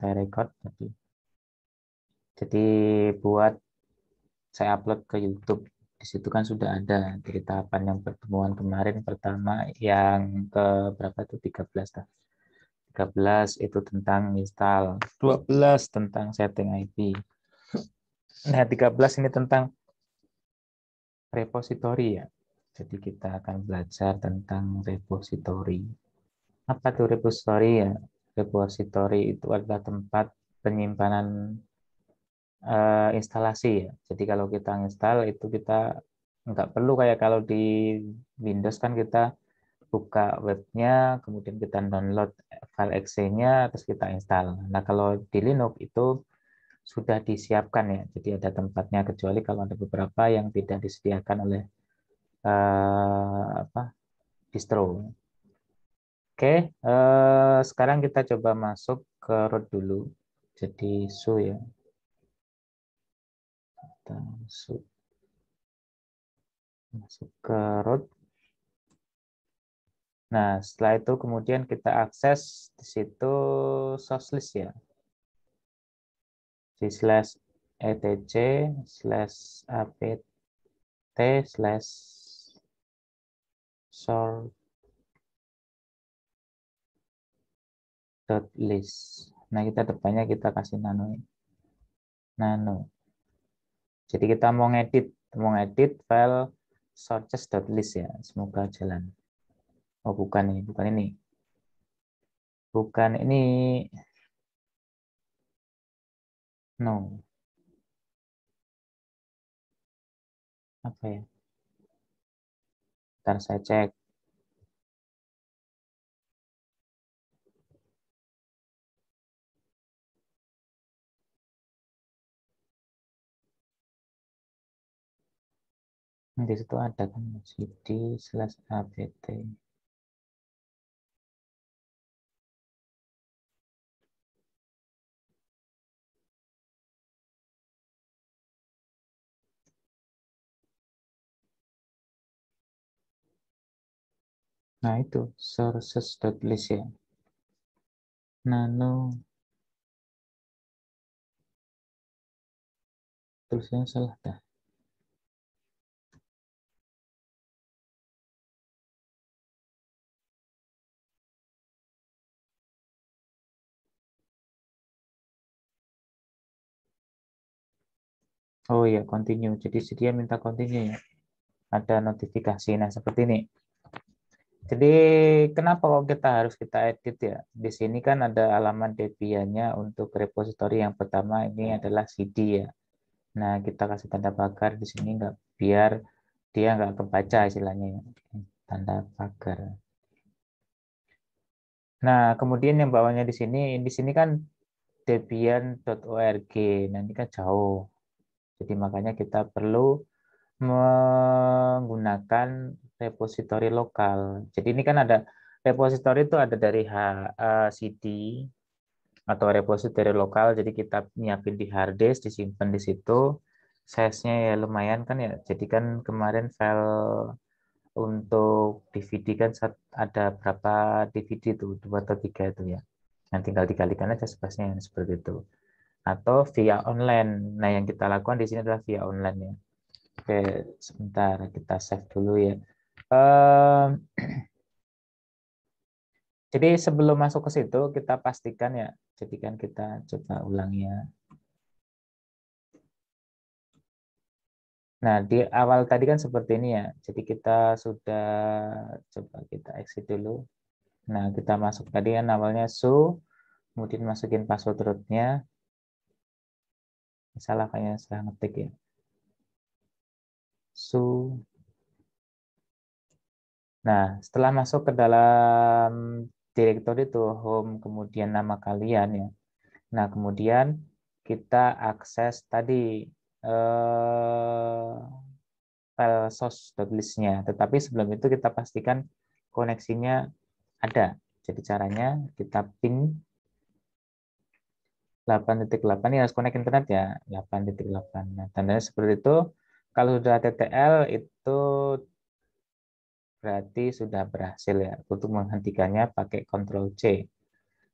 kita record tadi. Jadi buat saya upload ke YouTube. Di situ kan sudah ada dari tahapan yang pertemuan kemarin pertama yang ke berapa itu 13 dah. 13 itu tentang install, 12 tentang setting IP. Nah, 13 ini tentang repository ya. Jadi kita akan belajar tentang repository. Apa tuh repository ya? Repository itu adalah tempat penyimpanan instalasi ya. Jadi kalau kita install itu kita nggak perlu kayak kalau di Windows kan kita buka webnya, kemudian kita download file exe-nya, terus kita install. Nah kalau di Linux itu sudah disiapkan ya, jadi ada tempatnya kecuali kalau ada beberapa yang tidak disediakan oleh distro. Oke, sekarang kita coba masuk ke root dulu. Jadi su ya, kita masuk ke root. Nah, setelah itu kemudian kita akses di situ source list ya. Di slash etc slash apt slash source dot list. Nah, kita depannya kita kasih nano. Jadi kita mau ngedit file sources dot list ya. Semoga jalan. Oh, bukan ini. Bukan ini. No. Apa ya? Ntar saya cek. Di situ ada kan cd slash apt. Nah, itu sources.list ya. Nano. Tulisannya salah dah. Oh ya, continue. Jadi dia minta continue ya. Ada notifikasi. Nah, seperti ini. Jadi kenapa kok kita edit ya? Di sini kan ada alamat Debian-nya untuk repository yang pertama ini adalah CD ya. Nah, kita kasih tanda pagar di sini nggak biar dia nggak kebaca istilahnya ya. Tanda pagar. Nah, kemudian yang bawahnya di sini kan debian.org. Nah, ini kan jauh. Jadi makanya kita perlu menggunakan repository lokal. Jadi ini kan ada repository itu ada dari CD atau repository lokal. Jadi kita nyiapin di hard disk, disimpan di situ. Size-nya ya lumayan kan ya. Jadi kan kemarin file untuk DVD kan ada berapa DVD itu, 2 atau 3 itu ya. Nah, tinggal dikalikan aja space-nya seperti itu. Atau via online. Nah, yang kita lakukan di sini adalah via online ya. Oke, sebentar kita save dulu ya. Jadi sebelum masuk ke situ kita pastikan ya. Jadi kan kita coba ulang ya. Nah, di awal tadi kan seperti ini ya. Jadi kita sudah coba kita exit dulu. Nah, kita masuk tadi kan awalnya kemudian masukin password rootnya. Salah kayaknya salah ngetik ya. Nah, setelah masuk ke dalam direktori itu home kemudian nama kalian ya. Nah, kemudian kita akses tadi eh, file source.list-nya. Tetapi sebelum itu kita pastikan koneksinya ada. Jadi caranya kita ping 8.8 ini harus connect internet ya 8.8. Nah, tandanya seperti itu. Kalau sudah TTL itu berarti sudah berhasil ya. Untuk menghentikannya pakai Ctrl C.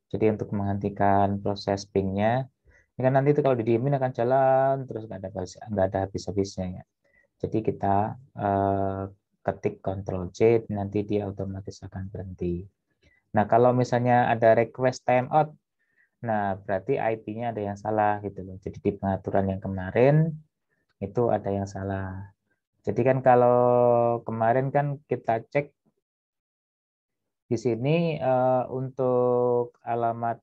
Jadi untuk menghentikan proses pingnya, ini kan nanti itu kalau didiemin akan jalan terus nggak ada habis-habisnya ya. Jadi kita ketik Ctrl C, nanti dia otomatis akan berhenti. Nah kalau misalnya ada request timeout, nah berarti IP-nya ada yang salah gitu loh. Jadi di pengaturan yang kemarin itu ada yang salah. Jadi kan kalau kemarin kan kita cek di sini untuk alamat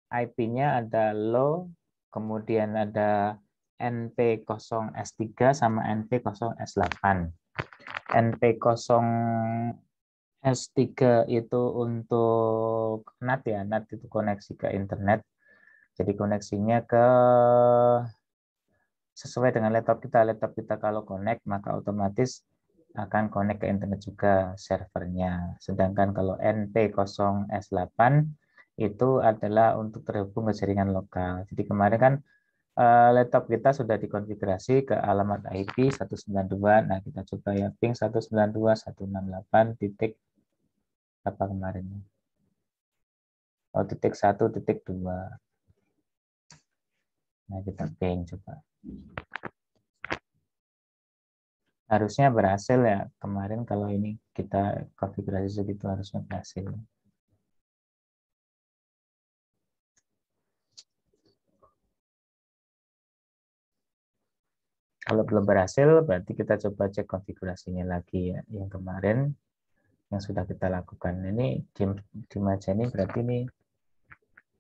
IP-nya ada low, kemudian ada NP0S3 sama NP0S8. NP0S3 itu untuk NAT ya, NAT itu koneksi ke internet. Jadi koneksinya ke sesuai dengan laptop kita. Laptop kita kalau connect maka otomatis akan connect ke internet juga servernya. Sedangkan kalau NP0S8 itu adalah untuk terhubung ke jaringan lokal. Jadi kemarin kan laptop kita sudah dikonfigurasi ke alamat IP 192. Nah, kita coba ya ping 192.168 titik apa kemarin? Oh, titik 1.2. Nah, kita ping coba. Harusnya berhasil ya. Kemarin kalau ini kita konfigurasi segitu harusnya berhasil. Kalau belum berhasil, berarti kita coba cek konfigurasinya lagi ya. Yang kemarin yang sudah kita lakukan. Ini di meja ini berarti ini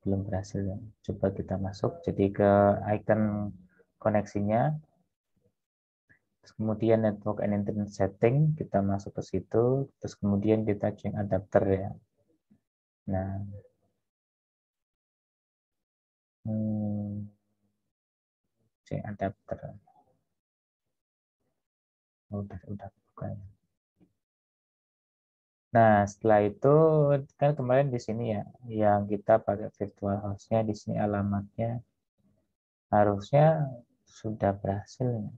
belum berhasil ya. Coba kita masuk jadi ke icon koneksinya. Terus kemudian network and internet setting, kita masuk ke situ. Terus kemudian kita change adapter ya. Nah, change adapter. Oh, udah buka ya. Nah, setelah itu kan kemarin di sini ya, yang kita pakai virtual host-nya di sini alamatnya harusnya sudah berhasil ya.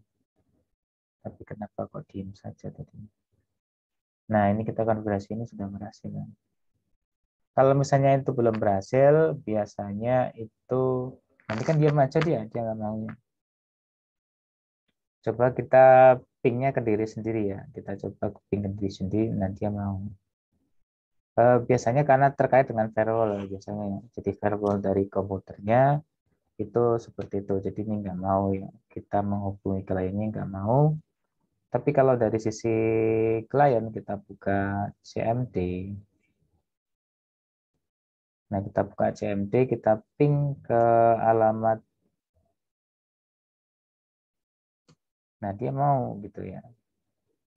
Tapi kenapa kok diem saja tadi? Nah, ini kita konfigurasi ini sudah berhasil ya. Kalau misalnya itu belum berhasil, biasanya itu nanti kan diam aja dia nggak mau. Coba kita pingnya ke diri sendiri ya. Kita coba ping ke diri sendiri, nanti dia mau. Biasanya karena terkait dengan firewall biasanya ya. Jadi firewall dari komputernya itu seperti itu. Jadi ini nggak mau ya. Kita menghubungi kliennya nggak mau. Tapi kalau dari sisi klien kita buka CMD. Nah kita buka CMD, kita ping ke alamat. Nah dia mau gitu ya.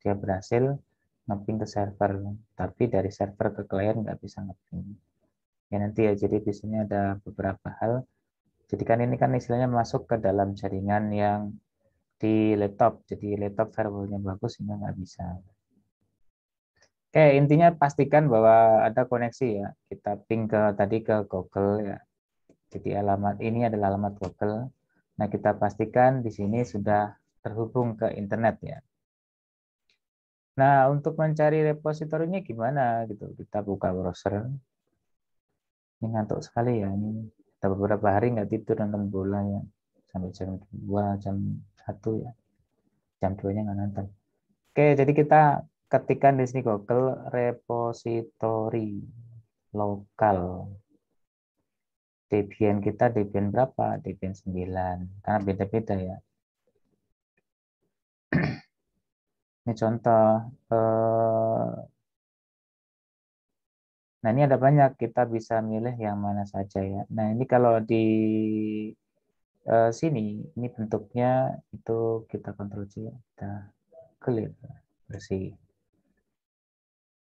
Dia berhasil ngeping ke server. Tapi dari server ke klien nggak bisa ngeping. Ya nanti ya jadi di sini ada beberapa hal. Jadi kan ini kan istilahnya masuk ke dalam jaringan yang di laptop. Jadi laptop firewallnya bagus sehingga nggak bisa. Oke, intinya pastikan bahwa ada koneksi ya. Kita ping ke tadi ke Google ya. Jadi alamat ini adalah alamat Google. Nah, kita pastikan di sini sudah terhubung ke internet ya. Nah, untuk mencari repositorinya gimana gitu. Kita buka browser. Ini ngantuk sekali ya. Ini kita beberapa hari nggak tidur nonton bola ya. Sampai jam 2, jam 1 ya. Jam 2-nya nggak nonton. Oke, jadi kita ketikkan di sini Google repository lokal. Debian kita Debian berapa? Debian 9. Karena beda-beda ya. Ini contoh. Nah, ini ada banyak. Kita bisa milih yang mana saja ya. Nah, ini kalau di sini, ini bentuknya itu kita kontrol C. Kita clear. Bersih.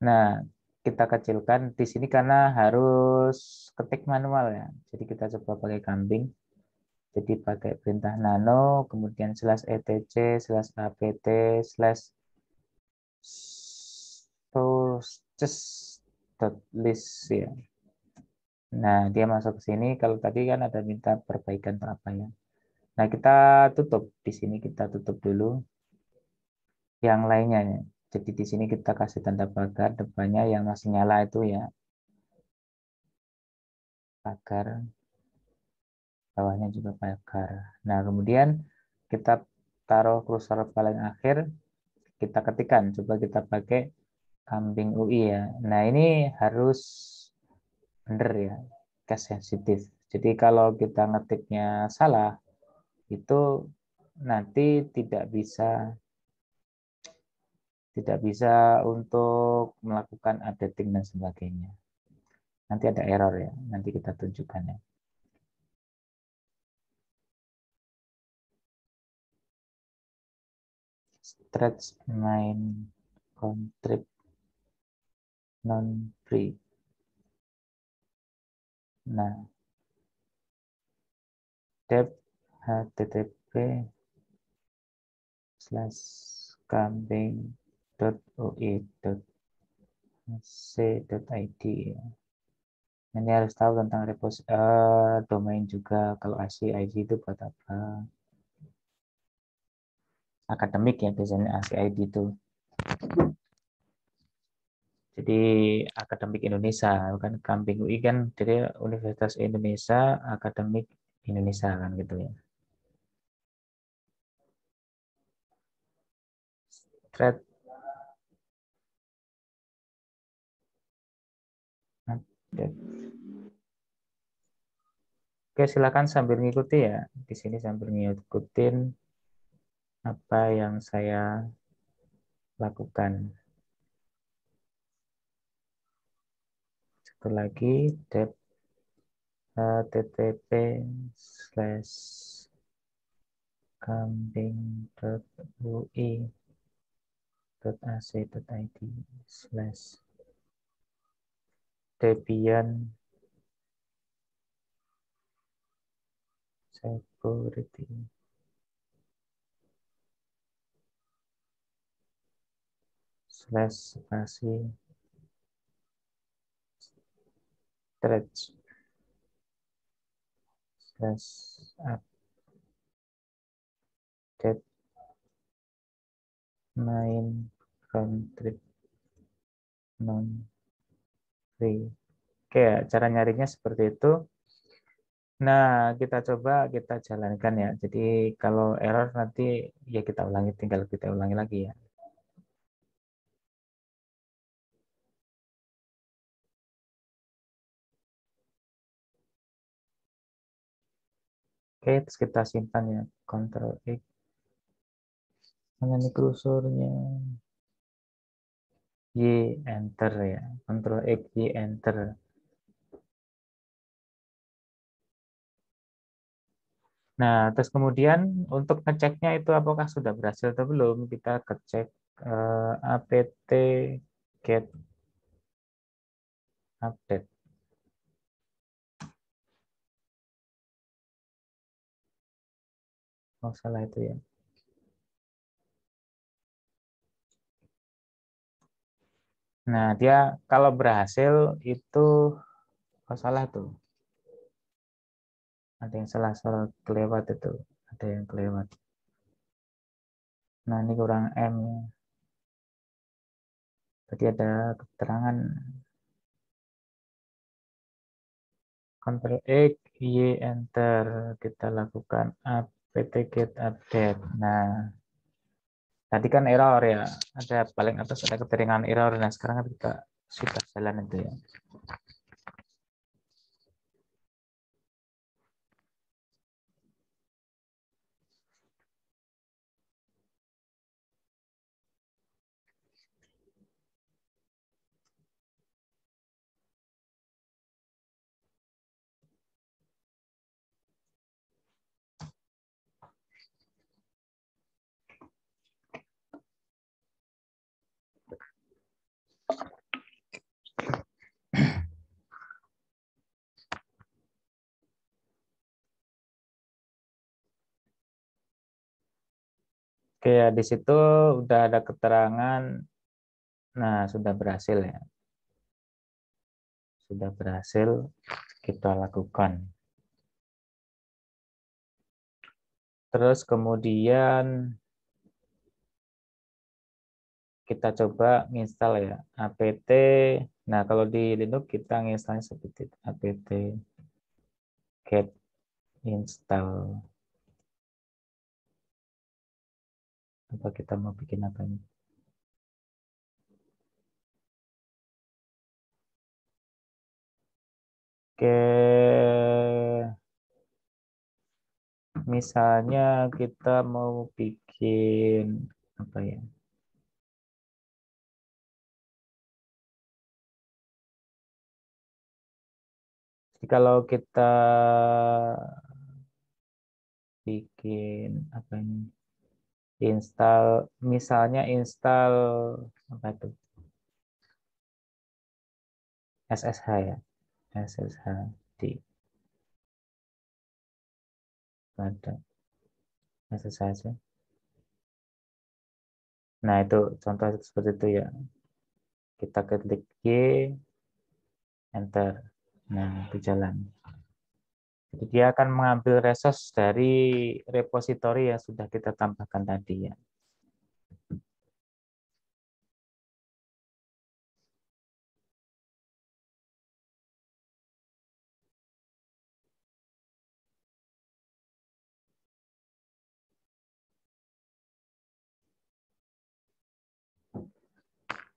Nah, kita kecilkan di sini karena harus ketik manual ya. Jadi kita coba pakai kambing. Jadi pakai perintah nano, kemudian /etc, /apt, /sources.list ya. Nah, dia masuk ke sini. Kalau tadi kan ada minta perbaikan atau apa ya. Nah, kita tutup. Di sini kita tutup dulu yang lainnya ya. Jadi di sini kita kasih tanda pagar depannya yang masih nyala itu ya. pagar, bawahnya juga pagar. Nah, kemudian kita taruh kursor paling akhir, kita ketikkan, coba kita pakai kambing UI ya. Nah, ini harus benar ya, case sensitif. Jadi kalau kita ngetiknya salah, itu nanti tidak bisa untuk melakukan updating dan sebagainya. Nanti ada error ya, nanti kita tunjukkan ya. Stretch main contrib non free. Nah, dep http://kambing.ui.c.id. Ini harus tahu tentang domain juga. Kalau ACID itu buat apa? Akademik ya biasanya ACID itu. Jadi akademik Indonesia, bukan Kambing UI kan dari Universitas Indonesia, akademik Indonesia kan gitu ya. Thread. Oke, silakan sambil ngikuti ya. Di sini sambil ngikutin apa yang saya lakukan. Satu lagi, dep http://kambing.ui.ac.id/debian security /spasi threads/update main contrib non free. Oke, cara nyarinya seperti itu. Nah, kita jalankan ya. Jadi kalau error nanti ya kita ulangi, tinggal kita ulangi lagi ya. Oke, terus kita simpan ya. Ctrl X. Mana nih kursornya? Y, enter ya. Ctrl X, Y, enter. Nah, terus kemudian untuk ngeceknya itu apakah sudah berhasil atau belum, kita cek apt get update. Oh, salah itu ya. Nah, dia kalau berhasil itu, oh salah tuh. Ada yang salah kelewat itu. Ada yang kelewat. Nah, ini kurang M ya. Tadi ada keterangan Ctrl X, Y, enter. Kita lakukan apt-get update. Nah, tadi kan error ya. Ada paling atas ada keterangan error. Nah, sekarang kita sudah jalan itu ya. Oke, ya di situ udah ada keterangan. Nah, sudah berhasil ya. Sudah berhasil kita lakukan. Terus kemudian kita coba install ya apt. Nah, kalau di Linux kita nginstalnya seperti apt get install. Apa kita mau bikin apa ini? Oke, misalnya kita mau bikin apa ya? Jadi kalau kita bikin apa ini? Install, misalnya install apa itu? SSH ya, SSH di pada SSH aja. Nah itu contoh seperti itu ya. Kita klik G, enter. Nah itu jalan. Jadi dia akan mengambil resource dari repositori yang sudah kita tambahkan tadi ya.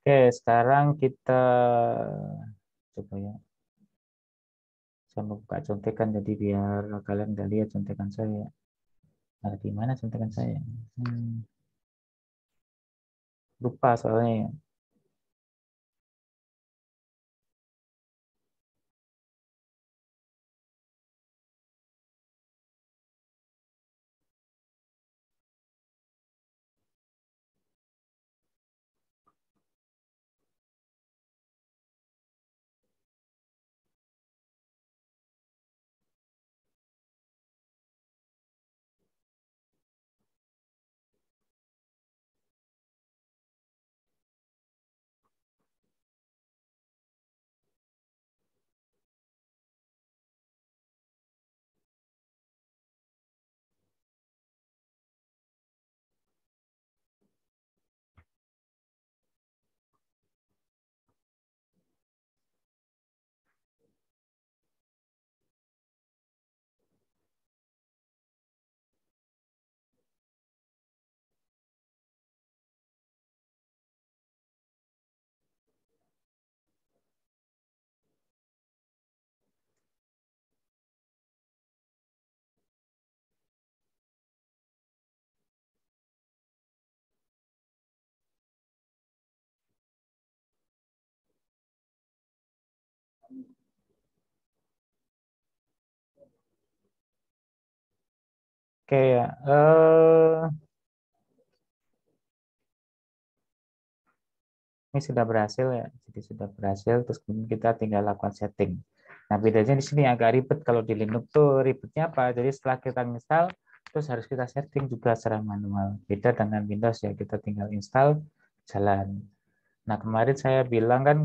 Oke, sekarang kita coba ya. Saya mau buka contekan jadi biar kalian nggak lihat contekan saya. Ada di mana contekan saya? Lupa soalnya ya. Oke ya. Ini sudah berhasil ya. Jadi sudah berhasil. Terus kemudian kita tinggal lakukan setting. Nah bedanya di sini agak ribet kalau di Linux tuh ribetnya apa? Jadi setelah kita install, terus harus kita setting juga secara manual. Beda dengan Windows ya, kita tinggal install, jalan. Nah kemarin saya bilang kan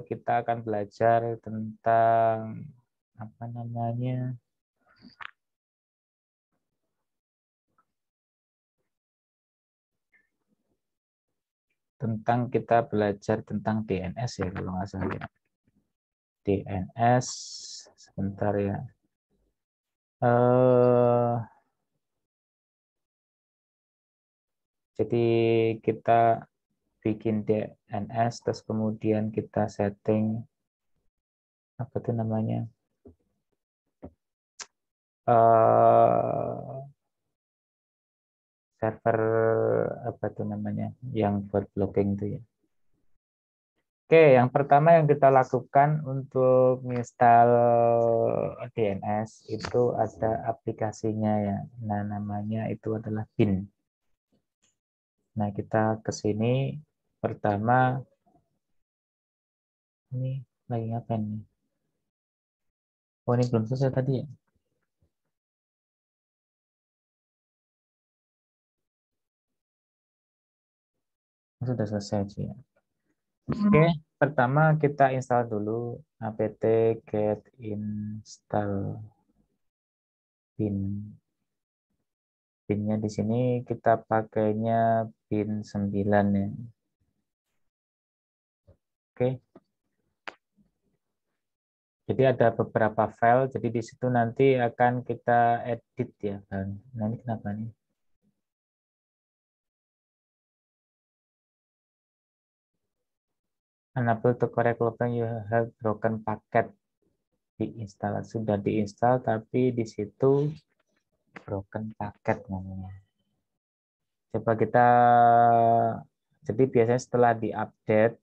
kita akan belajar tentang apa namanya? Tentang kita belajar tentang DNS ya kalau nggak salah ya. DNS sebentar ya. Eh jadi kita bikin DNS terus kemudian kita setting apa tuh namanya? eh Server apa tuh namanya? Yang buat blocking itu ya. Oke, yang pertama yang kita lakukan untuk install DNS itu ada aplikasinya ya. Nah, namanya itu adalah bin. Nah, kita ke sini pertama ini lagi ngapain nih? Oh, ini belum selesai tadi ya. Oh, sudah selesai sih ya. Oke, pertama kita install dulu apt get install bin. Binnya di sini kita pakainya bin 9 ya. Oke. Jadi ada beberapa file, jadi di situ nanti akan kita edit ya. Nah ini kenapa nih? Enable to correct looping you have broken packet diinstal. Sudah diinstal tapi di situ broken packet namanya. Coba kita, jadi biasanya setelah diupdate,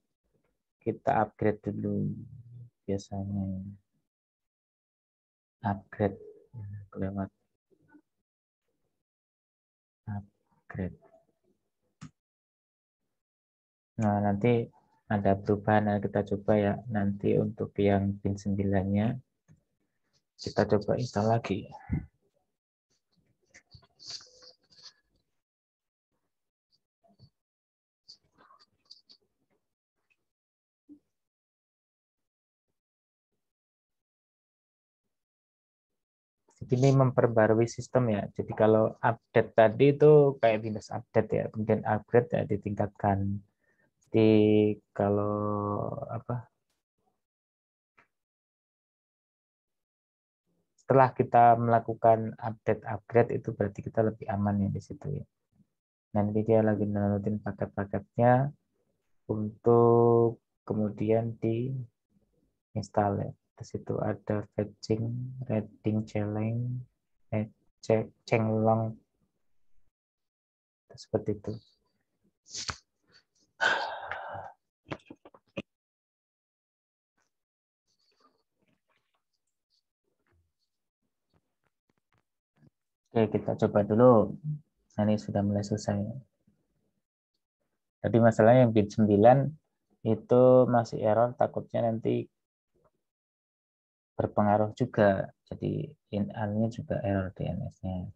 kita upgrade dulu. Biasanya upgrade lewat upgrade. Nah, nanti ada perubahan. Nah, kita coba ya nanti untuk yang pin 9-nya kita coba install lagi. Ini memperbarui sistem ya. Jadi kalau update tadi itu kayak Windows Update ya, kemudian upgrade ya ditingkatkan. Jadi kalau apa? Setelah kita melakukan upgrade itu berarti kita lebih aman ya di situ ya. Nanti dia lagi downloadin paket-paketnya untuk kemudian diinstal ya. Di situ ada fetching, reading, challenge, chenglong seperti itu. Oke, kita coba dulu. Nah, ini sudah mulai selesai. Tadi masalahnya yang bit 9 itu masih error, takutnya nanti berpengaruh juga. Jadi in-nya juga error DNS-nya.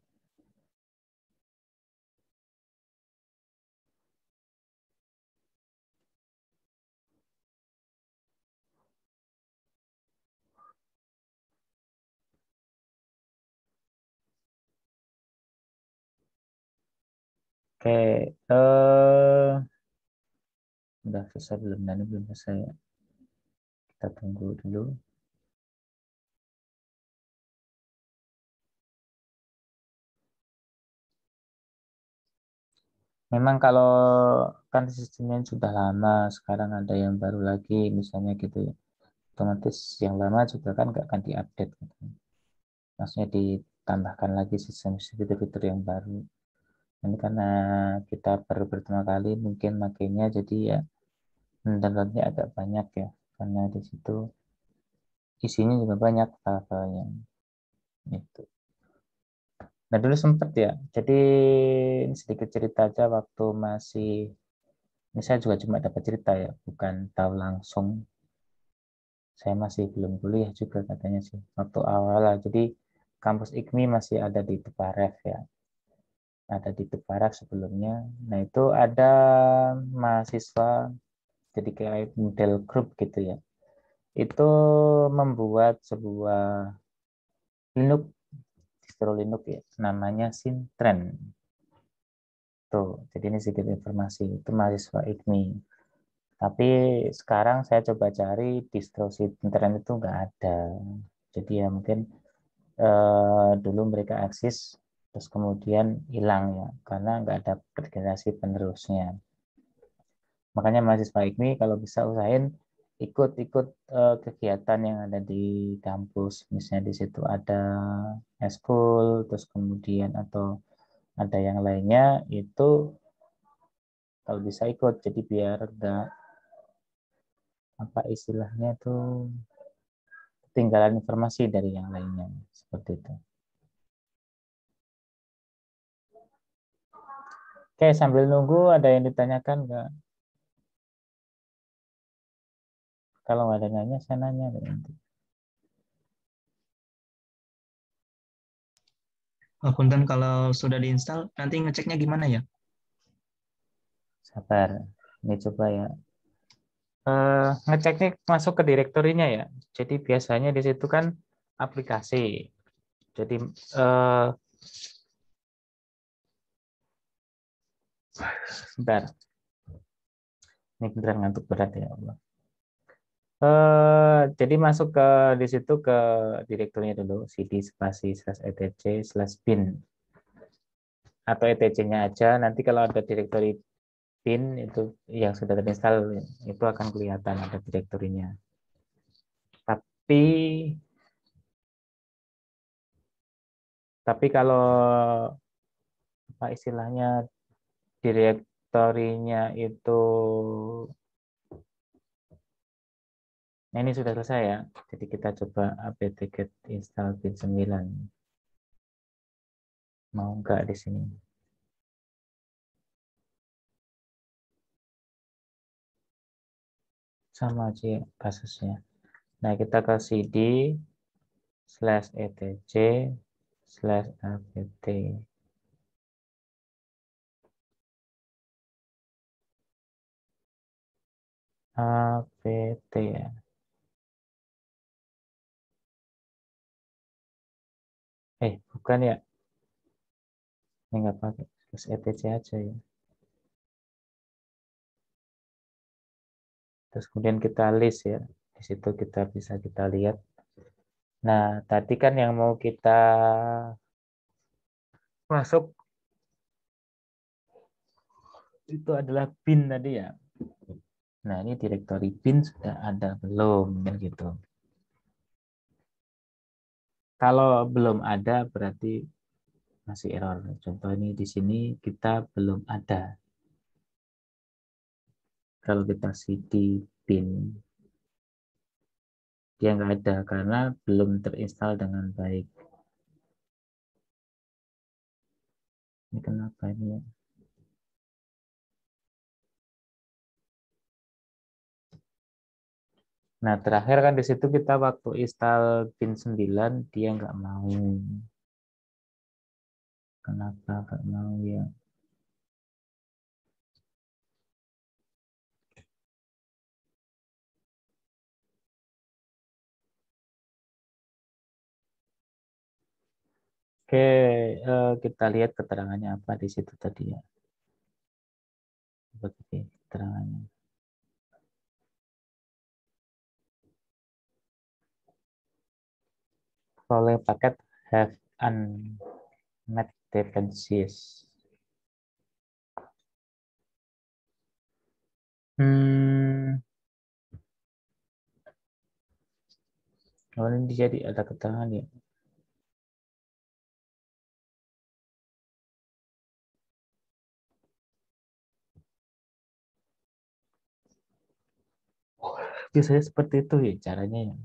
Oke, udah selesai belum? Nah, ini belum selesai ya. Kita tunggu dulu. Memang kalau kan sistemnya sudah lama, sekarang ada yang baru lagi, misalnya gitu ya. Otomatis yang lama juga kan nggak akan diupdate. Gitu. Maksudnya ditambahkan lagi sistem fitur-fitur yang baru. Ini karena kita baru pertama kali mungkin makainya, jadi ya downloadnya agak banyak ya. Karena di situ isinya juga banyak file-filenya. Itu. Nah dulu sempat ya, jadi ini sedikit cerita aja waktu masih, ini saya juga cuma dapat cerita ya, bukan tahu langsung. Saya masih belum kuliah juga katanya sih, waktu awal lah. Jadi kampus IKMI masih ada di Tuparef ya, ada di Tuparef sebelumnya. Nah itu ada mahasiswa, jadi kayak model grup gitu ya. Itu membuat sebuah Linux, distro Linux ya, namanya Sintren. Tuh, jadi ini sedikit informasi. Itu mahasiswa IKMI. Tapi sekarang saya coba cari distro Sintren itu nggak ada. Jadi ya mungkin dulu mereka eksis, terus kemudian hilang ya, karena nggak ada generasi penerusnya. Makanya mahasiswa IKMI kalau bisa usahain ikut-ikut kegiatan yang ada di kampus. Misalnya di situ ada eskul, terus kemudian atau ada yang lainnya itu kalau bisa ikut. Jadi biar enggak apa istilahnya tuh ketinggalan informasi dari yang lainnya seperti itu. Oke, sambil nunggu ada yang ditanyakan nggak? Kalau nggak ada nanya, saya nanya nanti. Punten kalau sudah diinstal, nanti ngeceknya gimana ya? Sabar. Ini coba ya. Ngeceknya masuk ke direktorinya ya. Jadi biasanya di situ kan aplikasi. Jadi sebentar. Ini beneran ngantuk berat ya Allah. Jadi masuk ke di situ ke direkturnya dulu, cd spasi slash etc slash bin atau etc-nya aja. Nanti kalau ada direktori bin itu yang sudah terinstall itu akan kelihatan ada direktorinya. Tapi kalau apa istilahnya direktorinya itu, nah ini sudah selesai ya. Jadi kita coba apt-get install bin 9. Mau nggak di sini? Sama aja ya kasusnya. Nah, kita ke cd slash etc slash apt apt ya. Bukan ya. Ini nggak pakai slash etc aja ya. Terus kemudian kita list ya. Di situ kita bisa kita lihat. Nah, tadi kan yang mau kita masuk itu adalah bin tadi ya. Nah, ini direktori bin sudah ada belum kan gitu. Kalau belum ada berarti masih error. Contoh ini di sini kita belum ada. Kalau kita cd bin dia nggak ada karena belum terinstall dengan baik. Ini kenapa ini ya? Nah, terakhir kan di situ kita waktu install bin 9 dia nggak mau. Kenapa nggak mau ya? Oke, kita lihat keterangannya apa di situ tadi ya. Seperti keterangannya. Following packet have unmet dependencies. Oh, ini jadi ada keterangan ya. Biasanya seperti itu ya caranya ya.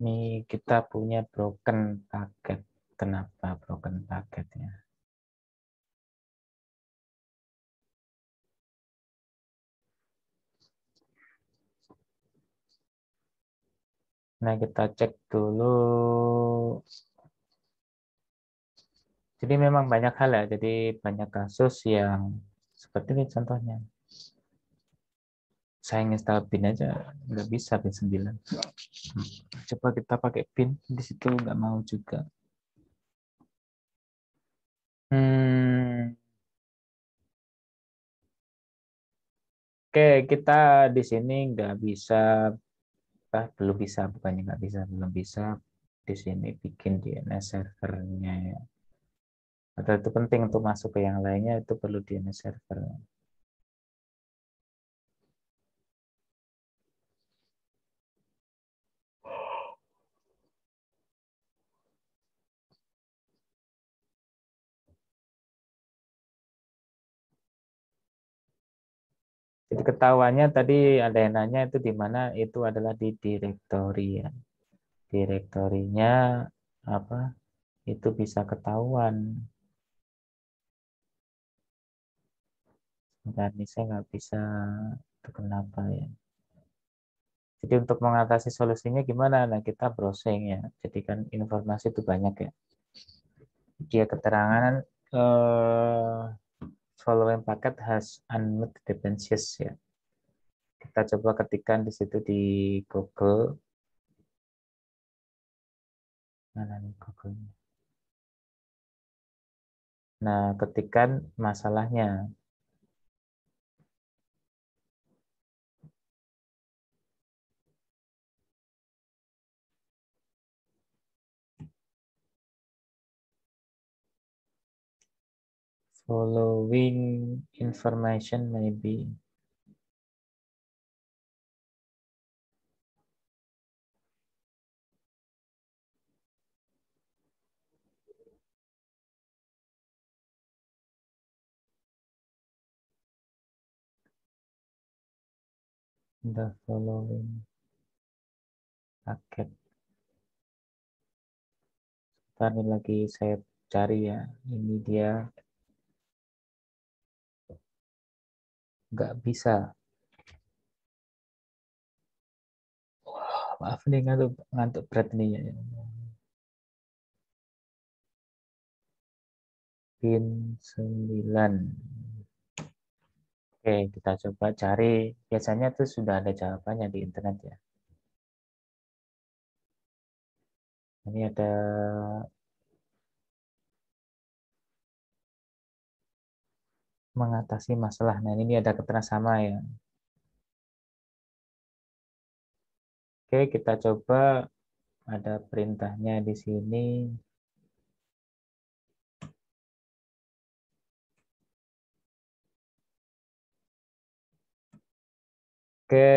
Ini kita punya broken packet. Kenapa broken packetnya? Nah, kita cek dulu. Jadi memang banyak hal ya. Jadi banyak kasus yang seperti ini contohnya. Saya install bin aja nggak bisa bin 9. Coba kita pakai bin di situ nggak mau juga. Hmm, oke, kita di sini nggak bisa, belum bisa, bukannya nggak bisa, belum bisa di sini bikin DNS servernya ya. Atau itu penting untuk masuk ke yang lainnya itu perlu DNS server. Jadi ketahuannya tadi ada yang nanya itu di mana, itu adalah di direktori ya. Direktorinya apa? Itu bisa ketahuan. Dan ini saya nggak bisa, itu kenapa ya. Jadi untuk mengatasi solusinya gimana? Nah, kita browsing ya. Jadi kan informasi itu banyak ya. Dia keterangan following packet has unmet dependencies ya. Kita coba ketikkan di situ di Google. Mana nih Google? Nah, ketikkan masalahnya. following information maybe. The following paket. Tadi lagi saya cari ya. Ini dia nggak bisa. Maaf nih ngantuk berat nih ya. Pin 9. Oke, kita coba cari. Biasanya tuh sudah ada jawabannya di internet ya. Ini ada mengatasi masalah. Nah, ini ada keterangan sama ya. Oke, kita coba ada perintahnya di sini. Oke,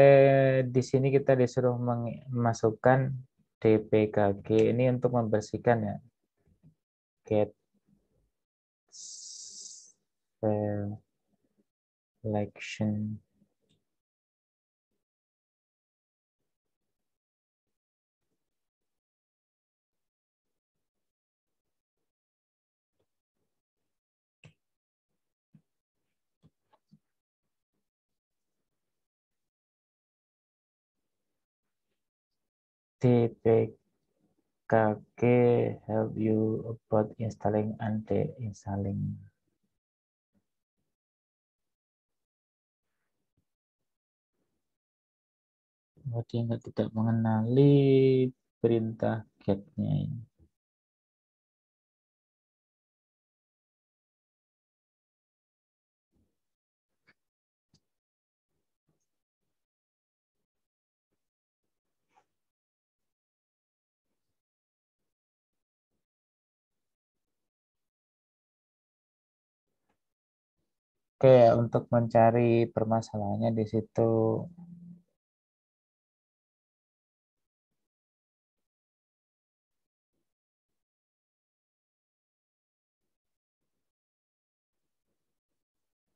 di sini kita disuruh memasukkan dpkg ini untuk membersihkan ya. Get selection. dpkg help you about installing and de-installing. Dia tidak mengenali perintah get-nya ini. Oke, untuk mencari permasalahannya di situ.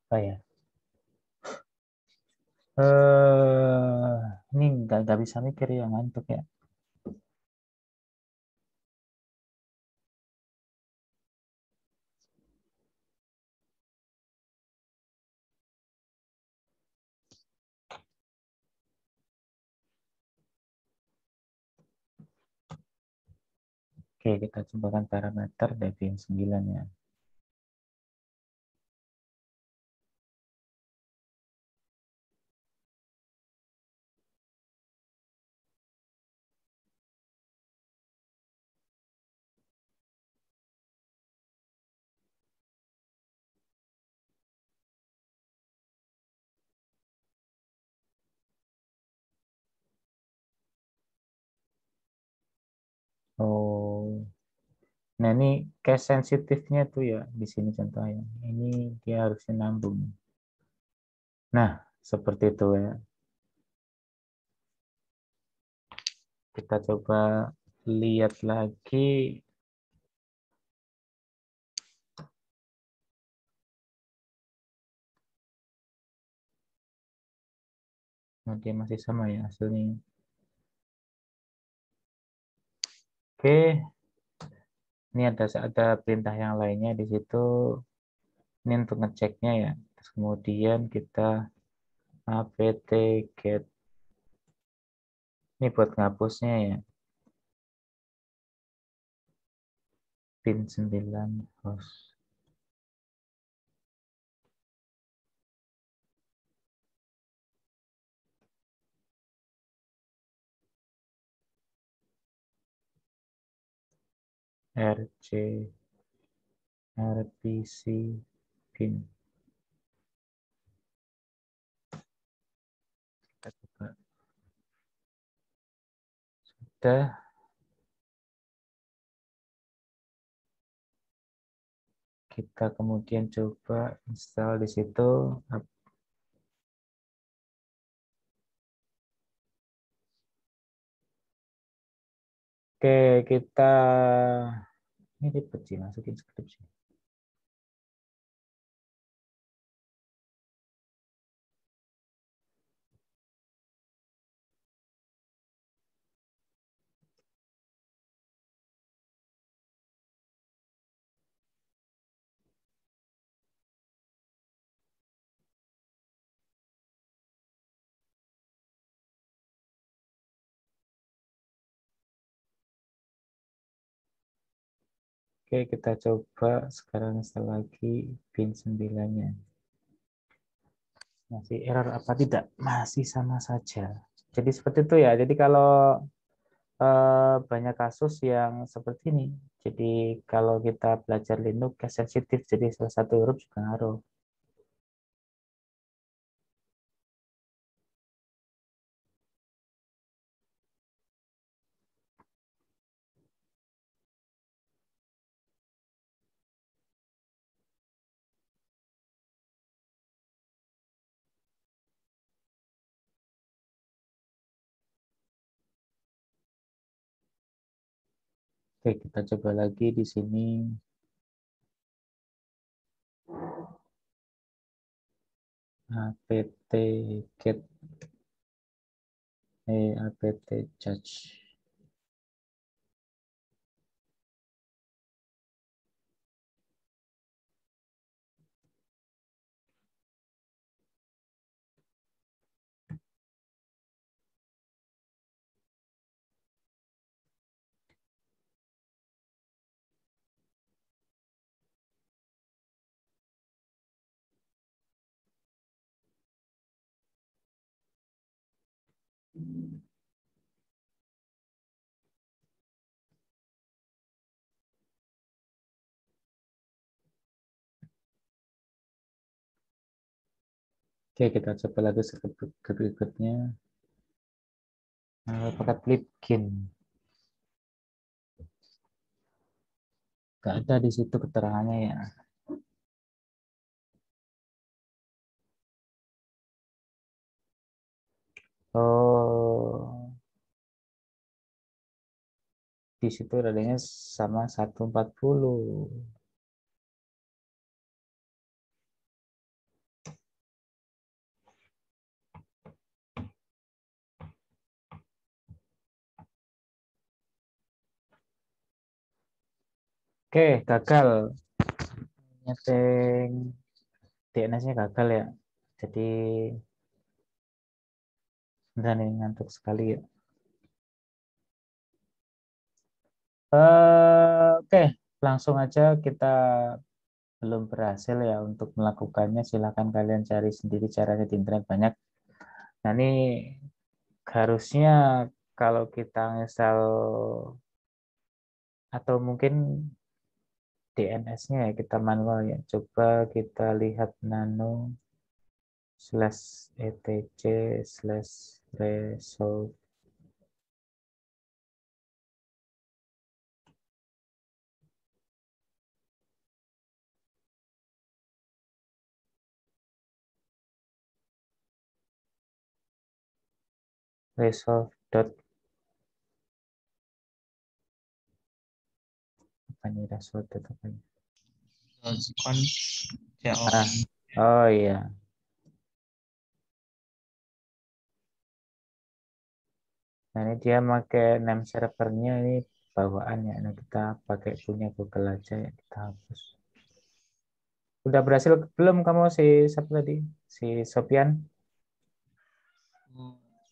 Apa ya? Ini nggak bisa mikir ya, ngantuk ya. Oke, kita cobakan parameter Debian 9 ya. Oh, nah ini case sensitifnya tuh ya di sini contohnya. Ini dia harusnya nambung. Nah, seperti itu ya. Kita coba lihat lagi. Nah, dia masih sama ya hasilnya. Oke, ini ada perintah yang lainnya di situ. Ini untuk ngeceknya ya. Terus kemudian kita apt get. Ini buat ngapusnya ya. Pin 9 host. RC RPC pin. Kita coba. Sudah. kita kemudian coba install di situ. Oke, kita ini ribet sih masukin skripsi. Oke, kita coba sekarang install lagi bin 9-nya. Masih error apa tidak? Masih sama saja. Jadi seperti itu ya. Jadi kalau banyak kasus yang seperti ini. Jadi kalau kita belajar Linux case sensitif, jadi salah satu huruf juga ngaruh. Oke, kita coba lagi di sini. apt get apt judge. Oke, kita coba lagi ke berikutnya. Pakai Plipkin. Nggak ada di situ keterangannya ya. Oh, di situ adanya sama 140. Oke, gagal. Nyeting DNS-nya gagal ya. Jadi beneran ini ngantuk sekali ya. Oke, langsung aja kita belum berhasil ya untuk melakukannya. Silahkan kalian cari sendiri caranya di internet banyak. Nah ini harusnya kalau kita install atau mungkin DNS-nya ya kita manual ya. Coba kita lihat nano /etc/resolve resolve dot apa nih resolve dot apa nih? Con Ah, oh iya. Nah ini dia pakai name servernya ini bawaan ya. Nah kita pakai punya Google aja ya kita hapus. Udah berhasil belum kamu si siapa tadi? Si Sopian?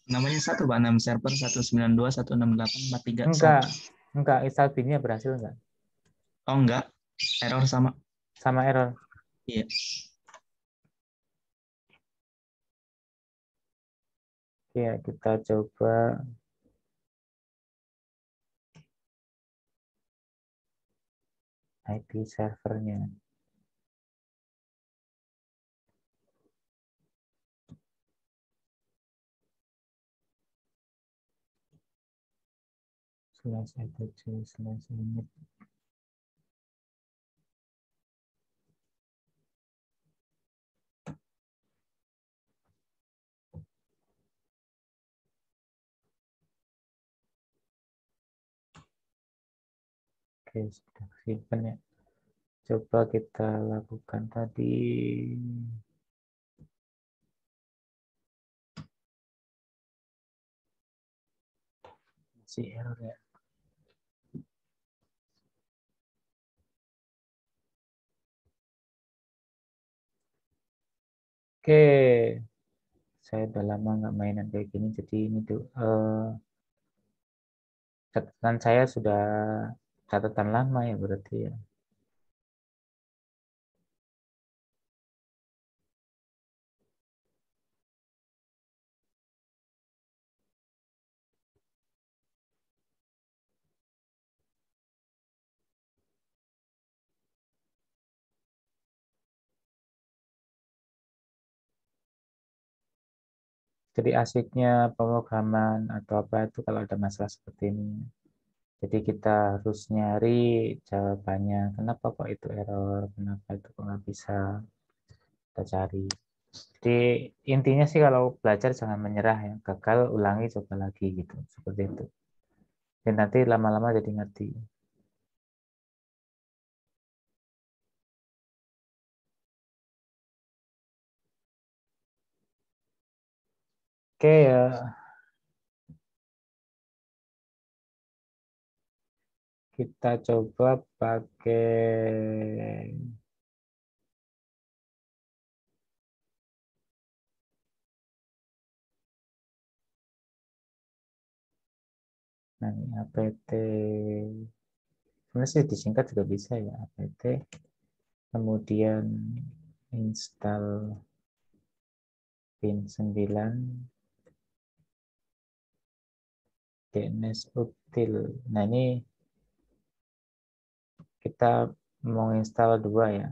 namanya satu Pak, 6 server 192.168.431. Enggak, install bin-nya berhasil enggak? Oh enggak, error sama. Sama error. Iya. Ya, kita coba IP servernya. /etc/init. Oke, sudah simpan ya. Coba kita lakukan tadi. Masih error ya. Oke, saya udah lama nggak mainan kayak gini, jadi ini tuh catatan saya sudah catatan lama ya berarti ya. Jadi asiknya pemrograman atau apa itu kalau ada masalah seperti ini. Jadi kita harus nyari jawabannya. Kenapa kok itu error? Kenapa itu kok nggak bisa? Kita cari. Jadi intinya sih kalau belajar jangan menyerah ya. Gagal ulangi coba lagi gitu. Seperti itu. Dan nanti lama-lama jadi ngerti. Oke ya. Kita coba pakai nah, ini apt. Sebenarnya sih disingkat juga bisa ya. Apt. Kemudian install pin 9 DNS util. Nah ini kita mau install dua ya.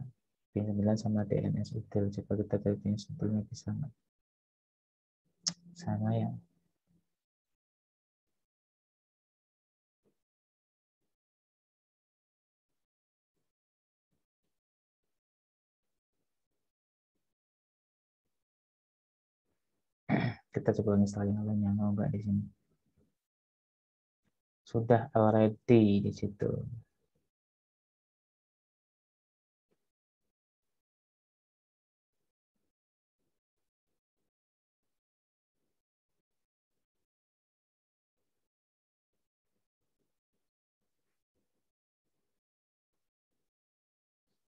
Pin 9 sama DNS util. Coba kita cari DNS utilnya bisa nggak? Sama ya. Kita coba install yang lainnya mau nggak di sini. Sudah already di situ.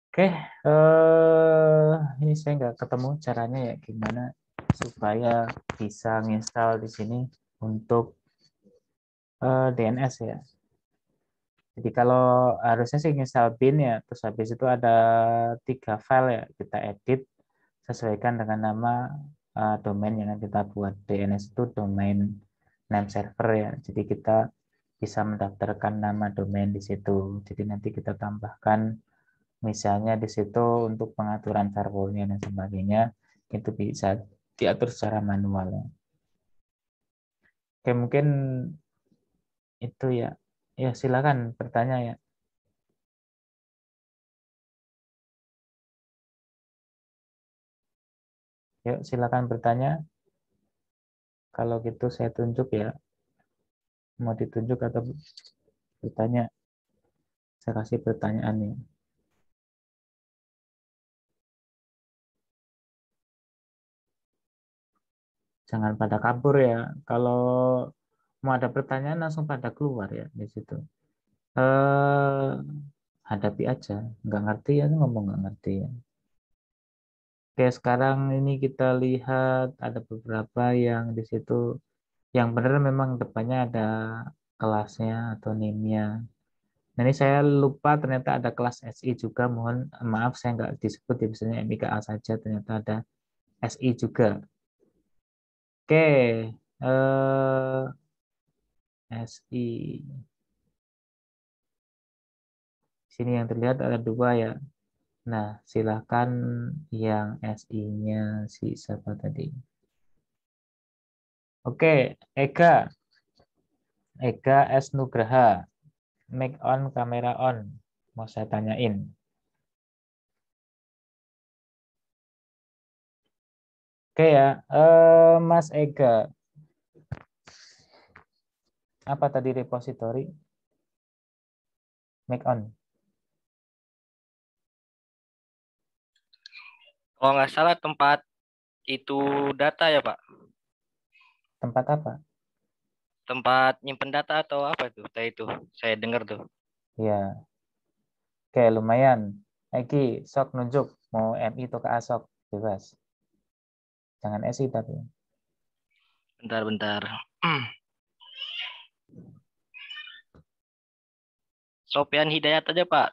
Oke, ini saya nggak ketemu caranya ya gimana supaya bisa nginstal di sini untuk DNS ya. Jadi kalau harusnya sih install bin ya, terus habis itu ada 3 file ya, kita edit sesuaikan dengan nama domain yang kita buat. DNS itu domain name server ya, jadi kita bisa mendaftarkan nama domain di situ. Jadi nanti kita tambahkan misalnya di situ untuk pengaturan firewall-nya dan sebagainya, itu bisa diatur secara manual ya. Oke, mungkin itu ya. Ya, silakan bertanya ya. Yuk, silakan bertanya. Kalau gitu saya tunjuk ya. Mau ditunjuk atau bertanya? Saya kasih pertanyaan nih. Jangan pada kabur ya. Kalau mau ada pertanyaan langsung pada keluar ya di situ. Eh, hadapi aja. Nggak ngerti ya ngomong nggak ngerti ya. Oke, sekarang ini kita lihat ada beberapa yang di situ yang benar memang depannya ada kelasnya atau NIM-nya. Nah, ini saya lupa ternyata ada kelas SI juga. Mohon maaf saya nggak disebut ya, biasanya MIKA saja. Ternyata ada SI juga. Oke, SI. Sini yang terlihat ada dua ya. Nah, silakan yang SI-nya si siapa tadi? Oke, Ega. Ega S. Nugraha. Mic on, kamera on. Mau saya tanyain. Oke ya, Mas Ega. Apa tadi repository? make on. Kalau nggak salah tempat itu data ya Pak? Tempat apa? Tempat nyimpen data atau apa tuh? Tadi itu saya dengar tuh. Ya, oke lumayan. Eki, sok nunjuk mau MI atau KA sok bebas. Jangan SI tapi. Bentar. Sofian Hidayat aja Pak.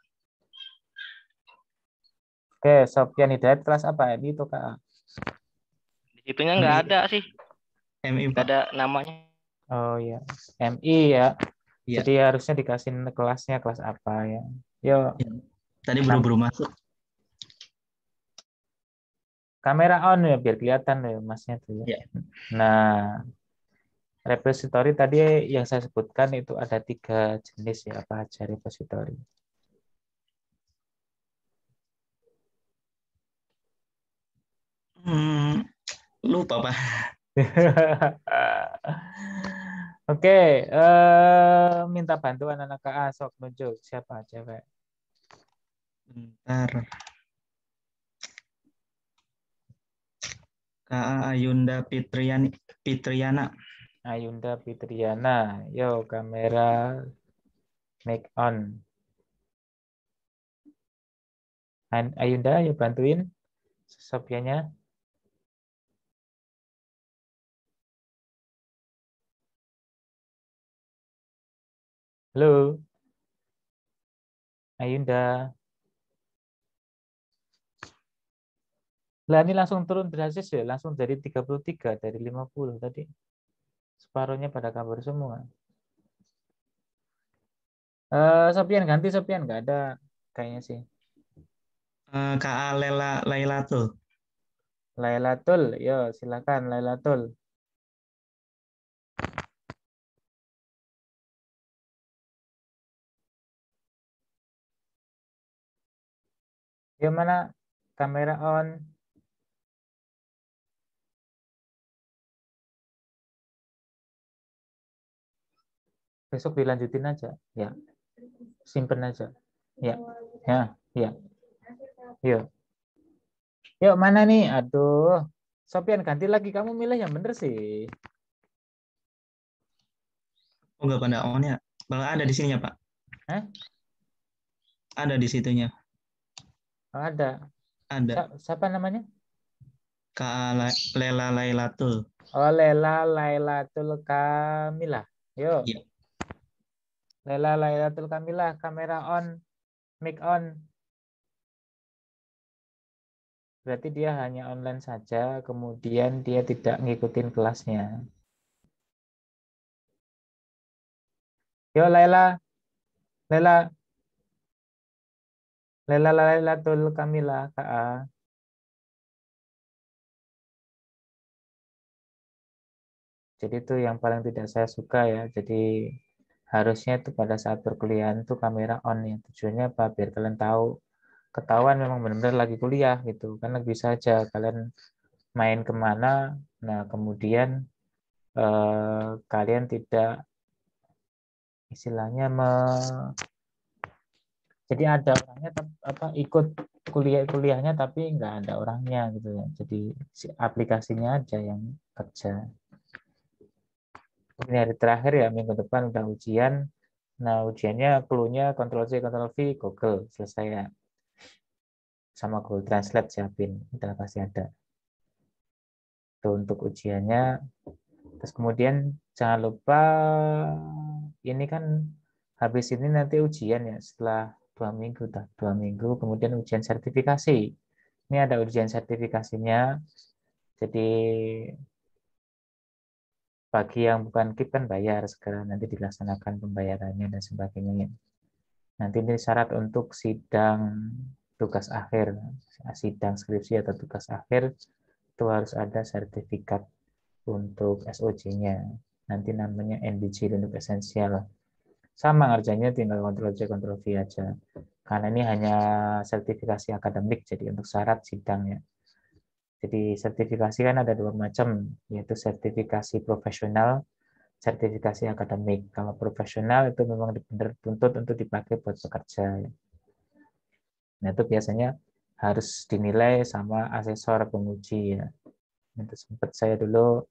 Oke, Sofyan Hidayat kelas apa? MI atau KA? Di situnya nggak MI, ada sih. MI Nggak Pak. ada namanya. Oh ya, MI ya. Iya. Jadi harusnya dikasih kelasnya kelas apa ya. Yo, Ya. Tadi buru-buru masuk. kamera on ya biar kelihatan ya masnya tuh ya. Ya. Nah, repository tadi yang saya sebutkan itu ada 3 jenis ya, apa aja repository. Lupa Pak. Oke, minta bantuan anak KA sok nunjuk siapa cewek. Bentar. KA Ayunda Fitriana. Ayunda Fitriana, yo kamera make on. Ayunda, yuk bantuin Sofianya. Halo, Ayunda. Lah ini langsung turun drastis ya, langsung dari 33 dari 50 tadi. Separuhnya pada kabur semua. Sofian ganti Sofian, nggak ada kayaknya sih. KA Lailatul. Lailatul, yo silakan Lailatul. Yo mana kamera on. Besok dilanjutin aja, ya. Simpen aja. Ya, ya, ya. Yuk. Yuk mana nih? Aduh. Sofian ganti lagi, kamu milih yang bener sih. Oh nggak pada on ya. Malah ada di sininya Pak. Hah? Ada di situnya. Oh, ada. Ada. Siapa namanya? KA Lela Lailatul. Oh, Lela Lailatul Kamilah. Yuk. Iya. Lela Lailatul Kamilah, kamera on, mic on. Berarti dia hanya online saja, kemudian dia tidak ngikutin kelasnya. Yuk Lela, Lela, Lela Lailatul Kamilah, KA. Jadi itu yang paling tidak saya suka ya. Jadi harusnya itu pada saat perkuliahan itu kamera on ya. Tujuannya apa? Biar kalian tahu, ketahuan memang benar-benar lagi kuliah gitu. Karena bisa aja kalian main kemana, nah kemudian kalian tidak istilahnya jadi ada orangnya apa ikut kuliahnya tapi nggak ada orangnya gitu ya. Jadi si aplikasinya aja yang kerja. Ini hari terakhir ya, minggu depan udah ujian. Nah ujiannya clue-nya Ctrl C Ctrl V Google selesai ya. Sama Google Translate siapin, udah pasti ada. Itu untuk ujiannya. Terus kemudian jangan lupa ini kan habis ini nanti ujian ya setelah 2 minggu, 2 minggu kemudian ujian sertifikasi. Ini ada ujian sertifikasinya. Jadi bagi yang bukan KIP kan bayar, sekarang nanti dilaksanakan pembayarannya dan sebagainya. Nanti ini syarat untuk sidang tugas akhir, sidang skripsi atau tugas akhir itu harus ada sertifikat untuk SOC-nya. Nanti namanya NDG untuk esensial. Sama ngerjainnya tinggal Ctrl C Ctrl V aja. Karena ini hanya sertifikasi akademik jadi untuk syarat sidangnya. Jadi sertifikasi kan ada 2 macam, yaitu sertifikasi profesional sertifikasi akademik. Kalau profesional itu memang benar tuntut untuk dipakai buat bekerja. Nah, itu biasanya harus dinilai sama asesor penguji ya. Itu sempat saya dulu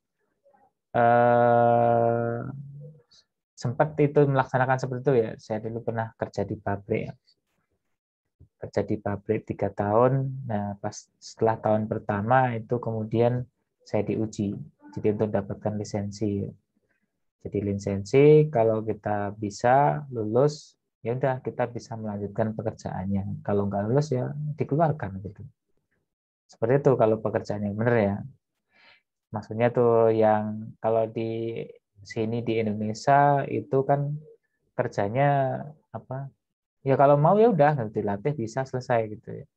sempat itu melaksanakan seperti itu ya. Saya dulu pernah kerja di pabrik ya. Kerja di pabrik 3 tahun. Nah, pas setelah tahun pertama itu kemudian saya diuji. Jadi untuk mendapatkan lisensi. Jadi lisensi kalau kita bisa lulus, ya udah kita bisa melanjutkan pekerjaannya. Kalau nggak lulus ya dikeluarkan gitu. Seperti itu kalau pekerjaannya benar ya. Maksudnya tuh yang kalau di sini di Indonesia itu kan kerjanya apa? Ya kalau mau ya udah dilatih bisa selesai gitu ya.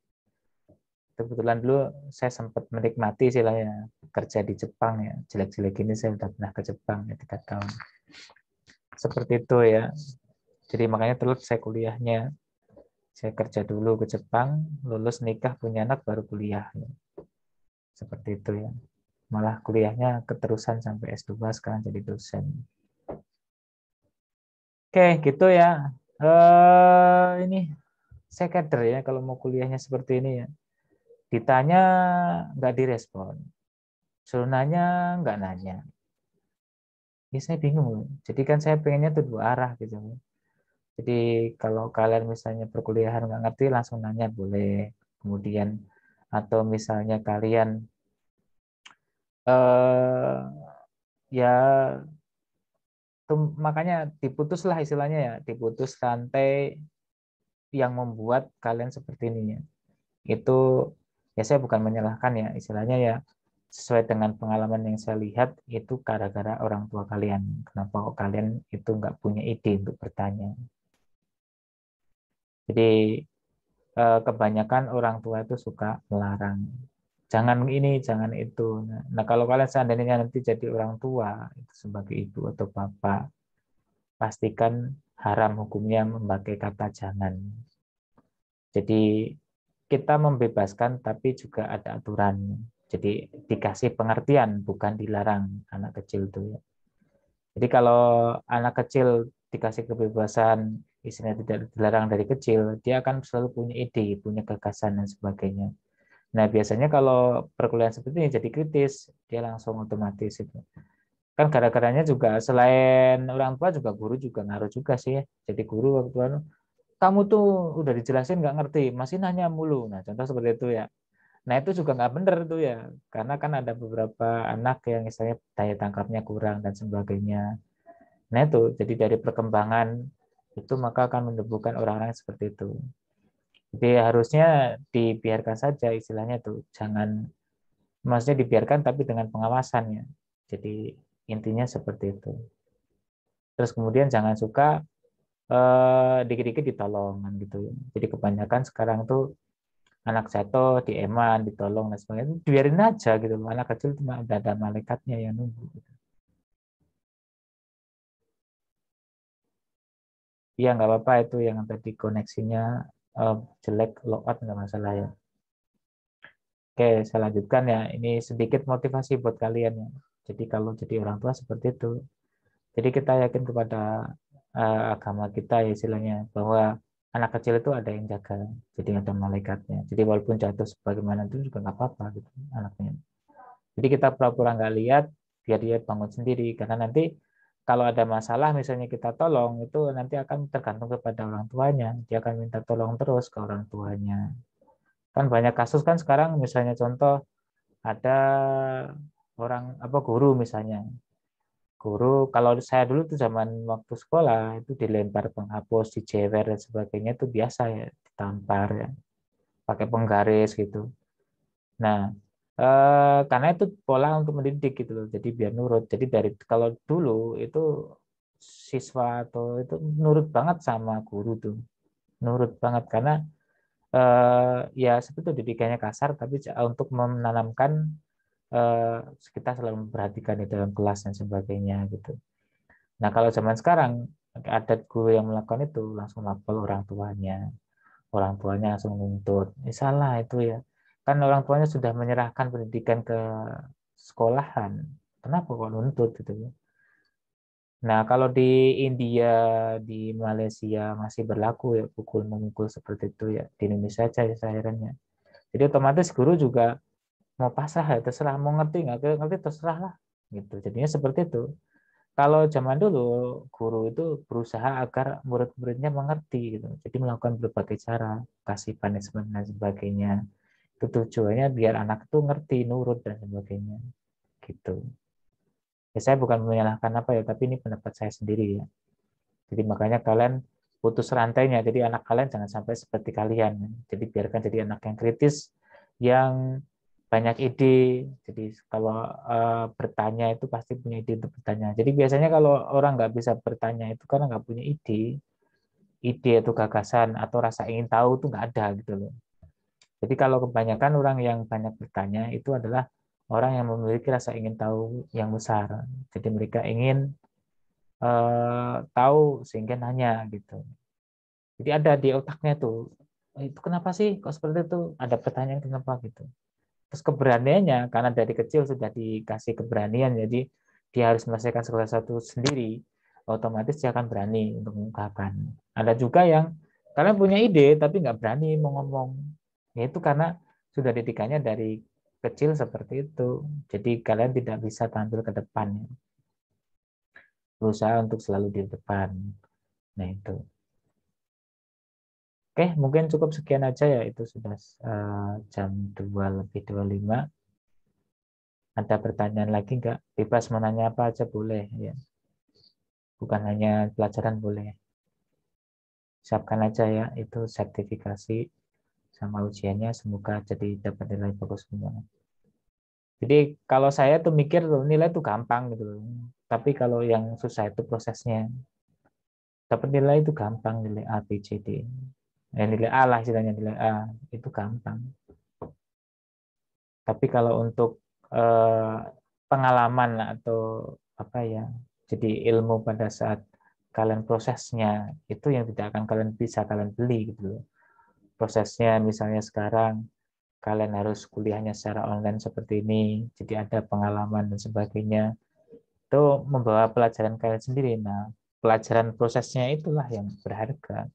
Kebetulan dulu saya sempat menikmati istilahnya kerja di Jepang ya. Jelek-jelek ini saya udah pernah ke Jepang ya 3 tahun. Seperti itu ya. Jadi makanya terus saya kuliahnya. Saya kerja dulu ke Jepang, lulus nikah punya anak baru kuliah. Ya. Seperti itu ya. Malah kuliahnya keterusan sampai S2 sekarang jadi dosen. Oke, gitu ya. Ini saya kader ya kalau mau kuliahnya seperti ini ya. Ditanya nggak direspon. Suruh nanya nggak nanya. Ya saya bingung. Jadi kan saya pengennya tuh dua arah gitu. Jadi kalau kalian misalnya perkuliahan nggak ngerti langsung nanya boleh. Kemudian atau misalnya kalian ya makanya diputuslah istilahnya ya, diputus rantai yang membuat kalian seperti ini ya. Itu ya saya bukan menyalahkan ya, istilahnya ya sesuai dengan pengalaman yang saya lihat itu gara-gara orang tua kalian. Kenapa kok kalian itu nggak punya ide untuk bertanya? Jadi kebanyakan orang tua itu suka melarang. Jangan ini, jangan itu. Nah, kalau kalian seandainya nanti jadi orang tua itu sebagai ibu atau bapak, pastikan haram hukumnya memakai kata jangan. Jadi kita membebaskan tapi juga ada aturan. Jadi dikasih pengertian bukan dilarang anak kecil itu ya. Jadi kalau anak kecil dikasih kebebasan istilahnya tidak dilarang dari kecil, dia akan selalu punya ide, punya gagasan dan sebagainya. Nah, biasanya kalau perkuliahan seperti ini jadi kritis, dia langsung otomatis itu. Kan gara-garanya juga selain orang tua juga guru juga ngaruh juga sih ya. Jadi guru waktu kamu tuh udah dijelasin nggak ngerti, masih nanya mulu. Nah, contoh seperti itu ya. Nah, itu juga nggak benar tuh ya. Karena kan ada beberapa anak yang misalnya daya tangkapnya kurang dan sebagainya. Nah, itu jadi dari perkembangan itu maka akan menimbulkan orang-orang seperti itu. Jadi harusnya dibiarkan saja istilahnya tuh, jangan maksudnya dibiarkan tapi dengan pengawasannya. Jadi intinya seperti itu. Terus kemudian jangan suka dikit-dikit ditolong kan gitu. Jadi kebanyakan sekarang tuh anak jatuh, dieman, ditolong dan sebagainya. Biarin aja gitu. Anak kecil cuma ada malaikatnya yang nunggu. Gitu. Iya nggak apa-apa itu yang tadi koneksinya jelek logout nggak masalah ya. Oke, saya lanjutkan ya. Ini sedikit motivasi buat kalian ya. Jadi kalau jadi orang tua seperti itu. Jadi kita yakin kepada agama kita ya istilahnya bahwa anak kecil itu ada yang jaga. Jadi ada malaikatnya. Jadi walaupun jatuh sebagaimana itu juga nggak apa-apa gitu anaknya. Jadi kita pura-pura nggak lihat biar dia bangun sendiri. Karena nanti kalau ada masalah misalnya kita tolong itu nanti akan tergantung kepada orang tuanya. Dia akan minta tolong terus ke orang tuanya. Kan banyak kasus kan sekarang misalnya contoh ada orang apa guru misalnya guru kalau saya dulu tuh zaman waktu sekolah itu dilempar penghapus dijewer dan sebagainya itu biasa ya ditampar ya pakai penggaris gitu nah karena itu pola untuk mendidik gitu loh jadi biar nurut jadi dari kalau dulu itu siswa atau itu nurut banget sama guru tuh nurut banget karena ya seperti itu didikannya kasar tapi untuk menanamkan kita selalu memperhatikan di dalam kelas dan sebagainya gitu. Nah kalau zaman sekarang ada guru yang melakukan itu langsung lapor orang tuanya langsung nuntut. Salah itu ya, kan orang tuanya sudah menyerahkan pendidikan ke sekolahan, kenapa kok nuntut gitu ya? Nah, kalau di India, di Malaysia masih berlaku ya pukul-memukul seperti itu ya. Di Indonesia aja ya sayangnya. Jadi otomatis guru juga mau pasrah ya terserah, mau ngerti nggak ngerti terserah lah gitu. Jadinya seperti itu. Kalau zaman dulu guru itu berusaha agar murid-muridnya mengerti gitu. Jadi melakukan berbagai cara, kasih punishment dan sebagainya. Itu tujuannya biar anak itu ngerti, nurut dan sebagainya gitu. Ya, saya bukan menyalahkan apa ya, tapi ini pendapat saya sendiri ya. Jadi makanya kalian putus rantainya. Jadi anak kalian jangan sampai seperti kalian. Jadi biarkan jadi anak yang kritis, yang banyak ide. Jadi kalau bertanya itu pasti punya ide untuk bertanya. Jadi biasanya kalau orang nggak bisa bertanya itu karena nggak punya ide atau gagasan atau rasa ingin tahu itu nggak ada gitu loh. Jadi kalau kebanyakan orang yang banyak bertanya itu adalah orang yang memiliki rasa ingin tahu yang besar. Jadi mereka ingin tahu sehingga nanya gitu. Jadi ada di otaknya tuh, itu kenapa sih kok seperti itu? Ada pertanyaan kenapa gitu. Terus keberaniannya karena dari kecil sudah dikasih keberanian, jadi dia harus menyelesaikan segala sesuatu sendiri, otomatis dia akan berani untuk mengungkapkan. Ada juga yang kalian punya ide tapi nggak berani mau ngomong, yaitu karena sudah didikannya dari kecil seperti itu. Jadi kalian tidak bisa tampil ke depan, berusaha untuk selalu di depan. Nah itu. Oke, mungkin cukup sekian aja ya. Itu sudah jam 2 lebih 25. Ada pertanyaan lagi nggak? Bebas mau nanya apa aja boleh ya. Bukan hanya pelajaran boleh. Siapkan aja ya, itu sertifikasi sama ujiannya semoga jadi dapat nilai bagus semua. Jadi kalau saya tuh mikir nilai itu gampang gitu loh. Tapi kalau yang susah itu prosesnya. Dapat nilai itu gampang, nilai A, B, C, D. Nilai A lah istilahnya, nilai A itu gampang. Tapi kalau untuk pengalaman atau apa ya, jadi ilmu pada saat kalian prosesnya itu yang tidak akan kalian bisa kalian beli gitu loh. Prosesnya misalnya sekarang kalian harus kuliahnya secara online seperti ini, jadi ada pengalaman dan sebagainya. Itu membawa pelajaran kalian sendiri. Nah, pelajaran prosesnya itulah yang berharga,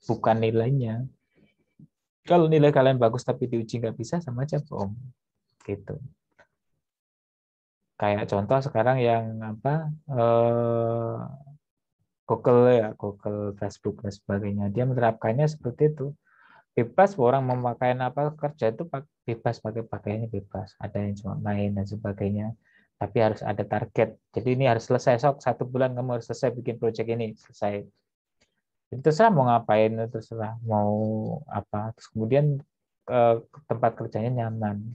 bukan nilainya. Kalau nilai kalian bagus tapi diuji nggak bisa, sama aja bohong gitu. Kayak contoh sekarang yang apa Google ya, Google, Facebook dan sebagainya, dia menerapkannya seperti itu, bebas orang memakai apa kerja itu bebas, pakai pakaiannya bebas, ada yang cuma main dan sebagainya, tapi harus ada target. Jadi ini harus selesai sok 1 bulan, kamu harus selesai bikin project ini selesai. Jadi terserah mau ngapain, terserah mau apa. Terus kemudian tempat kerjanya nyaman,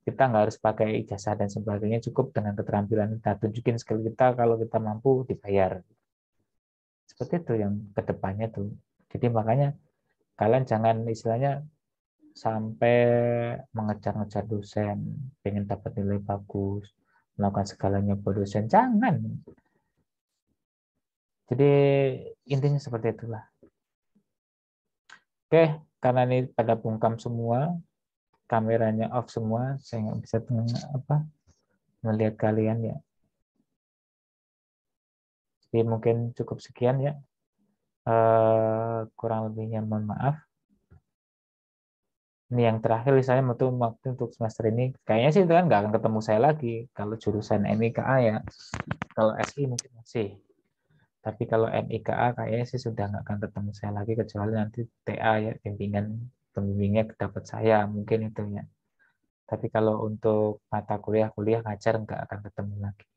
kita nggak harus pakai ijazah dan sebagainya, cukup dengan keterampilan kita, tunjukin skill kita, kalau kita mampu dibayar. Seperti itu yang kedepannya tuh. Jadi makanya kalian jangan istilahnya sampai mengejar-ngejar dosen, pengen dapat nilai bagus, melakukan segalanya buat dosen, jangan. Jadi intinya seperti itulah. Oke, karena ini pada bungkam semua, kameranya off semua, saya nggak bisa apa melihat kalian ya. Jadi mungkin cukup sekian ya. Kurang lebihnya mohon maaf. Ini yang terakhir saya waktu untuk semester ini, kayaknya sih itu kan nggak akan ketemu saya lagi kalau jurusan MIKA ya. Kalau SI mungkin masih, tapi kalau MIKA kayaknya sih sudah nggak akan ketemu saya lagi, kecuali nanti TA ya, pembimbingnya dapat saya mungkin itu ya. Tapi kalau untuk mata kuliah ngajar nggak akan ketemu lagi.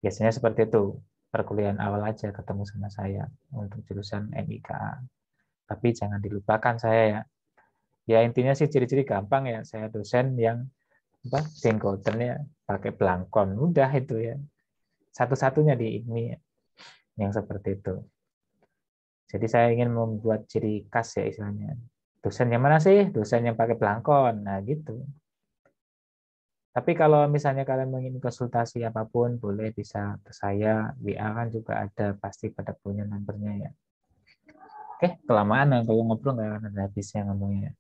Biasanya seperti itu, perkuliahan awal aja ketemu sama saya untuk jurusan MIKA. Tapi jangan dilupakan saya ya. Ya intinya sih ciri-ciri gampang ya, saya dosen yang apa jenggoten ya, pakai belangkon, udah itu ya. Satu-satunya di ini yang seperti itu. Jadi saya ingin membuat ciri khas ya istilahnya. Dosen yang mana sih? Dosen yang pakai belangkon. Nah gitu. Tapi kalau misalnya kalian ingin konsultasi apapun, boleh bisa ke saya. WA kan juga ada, pasti pada punya nomornya ya. Oke, kelamaan kalau ngobrol nggak akan ada habisnya ngomongnya.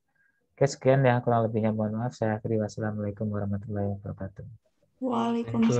Oke, sekian ya, kurang lebihnya mohon maaf. Saya akhiri, wassalamualaikum warahmatullahi wabarakatuh. Waalaikumsalam.